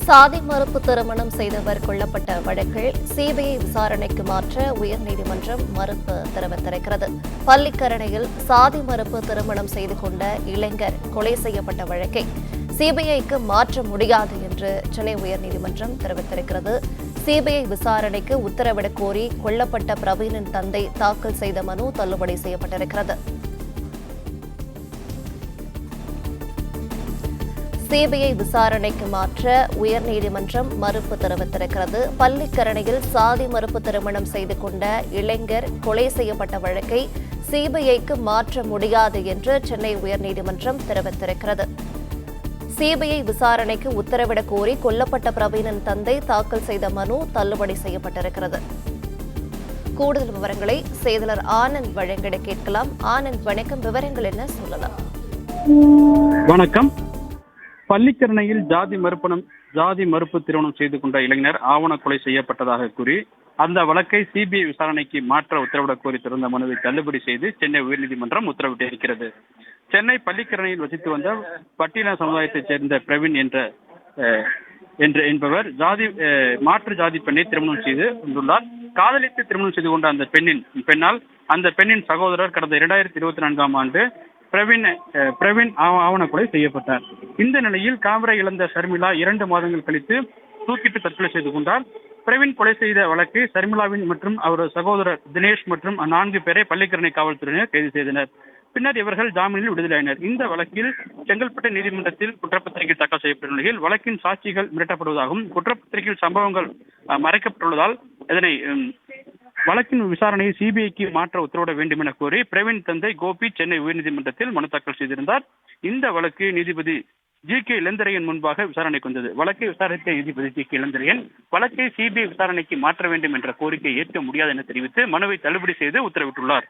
சாதி மறுப்பு திருமணம் செய்தவர் கொல்லப்பட்ட வழக்கில் சிபிஐ விசாரணைக்கு மாற்ற உயர்நீதிமன்றம் மறுப்பு தெரிவித்திருக்கிறது. பள்ளிக்கரணையில் சாதி மறுப்பு திருமணம் செய்து கொண்ட இளைஞர் கொலை செய்யப்பட்ட வழக்கை சிபிஐக்கு மாற்ற முடியாது என்று சென்னை உயர்நீதிமன்றம் தெரிவித்திருக்கிறது. சிபிஐ விசாரணைக்கு உத்தரவிடக் கோரி கொல்லப்பட்ட பிரவீனின் தந்தை தாக்கல் செய்த மனு தள்ளுபடி செய்யப்பட்டிருக்கிறது. சிபிஐ விசாரணைக்கு மாற்ற உயர்நீதிமன்றம் மறுப்பு தெரிவித்திருக்கிறது. பள்ளிக்கரணையில் சாதி மறுப்பு திருமணம் செய்து கொண்ட இளைஞர் கொலை செய்யப்பட்ட வழக்கை சிபிஐக்கு மாற்ற முடியாது என்று சென்னை உயர்நீதிமன்றம் தெரிவித்திருக்கிறது. சிபிஐ விசாரணைக்கு உத்தரவிடக் கோரி கொல்லப்பட்ட பிரவீனின் தந்தை தாக்கல் செய்த மனு தள்ளுபடி செய்யப்பட்டிருக்கிறது. கூடுதல் விவரங்களை செய்தியாளர் ஆனந்த் வழங்கிட கேட்கலாம். ஆனந்த், வணக்கம். விவரங்கள் என்ன சொல்லலாம்? வணக்கம். பள்ளிக்கரணையில் ஜாதி மறுப்பு திருமணம் செய்து கொண்ட இளைஞர் ஆவண கொலை செய்யப்பட்டதாக கூறி அந்த வழக்கை சிபிஐ விசாரணைக்கு மாற்ற உத்தரவிடக் கோரி திறந்த மனுவை தள்ளுபடி செய்து சென்னை உயர்நீதிமன்றம் உத்தரவிட்டிருக்கிறது. சென்னை பள்ளிக்கரணையில் வசித்து வந்த பட்டியல சமுதாயத்தைச் சேர்ந்த பிரவீன் என்பவர் மாற்று ஜாதி பெண்ணை திருமணம் செய்து கொண்டுள்ளார். காதலித்து திருமணம் செய்து கொண்ட அந்த பெண்ணின் சகோதரர் கடந்த 2024ஆம் ஆண்டு பிரவீன் ஆவண கொலை செய்யப்பட்டார். இந்த நிலையில் காவரை இழந்த ஷர்மிளா 2 மாதங்கள் கழித்து தூக்கிட்டு தற்கொலை செய்து கொண்டார். பிரவீன் கொலை செய்த வழக்கு ஷர்மிளாவின் மற்றும் அவரது சகோதரர் தினேஷ் மற்றும் 4 பேரை பள்ளிக்கரணை காவல்துறையினர் கைது செய்தனர். பின்னர் இவர்கள் ஜாமீனில் விடுதலையாயினர். இந்த வழக்கில் செங்கல்பட்டு நீதிமன்றத்தில் குற்றப்பத்திரிகை தாக்கல் செய்யப்பட்ட நிலையில் வழக்கின் சாட்சிகள் மிரட்டப்படுவதாகவும் குற்றப்பத்திரிகையில் சம்பவங்கள் மறைக்கப்பட்டுள்ளதால் இதனை வழக்கின் விசாரணையை சிபிஐக்கு மாற்ற உத்தரவிட வேண்டும் என கோரி பிரவீன் தந்தை கோபி சென்னை உயர்நீதிமன்றத்தில் மனு தாக்கல் செய்திருந்தார். இந்த வழக்கு நீதிபதி ஜி.கே. இளந்திரையன் முன்பாக விசாரணைக்கு வந்தது. வழக்கை விசாரித்த நீதிபதி ஜி.கே. இளந்திரையன் வழக்கை சிபிஐ விசாரணைக்கு மாற்ற வேண்டும் என்ற கோரிக்கையை ஏற்க முடியாது என தெரிவித்து மனுவை தள்ளுபடி செய்து உத்தரவிட்டுள்ளார்.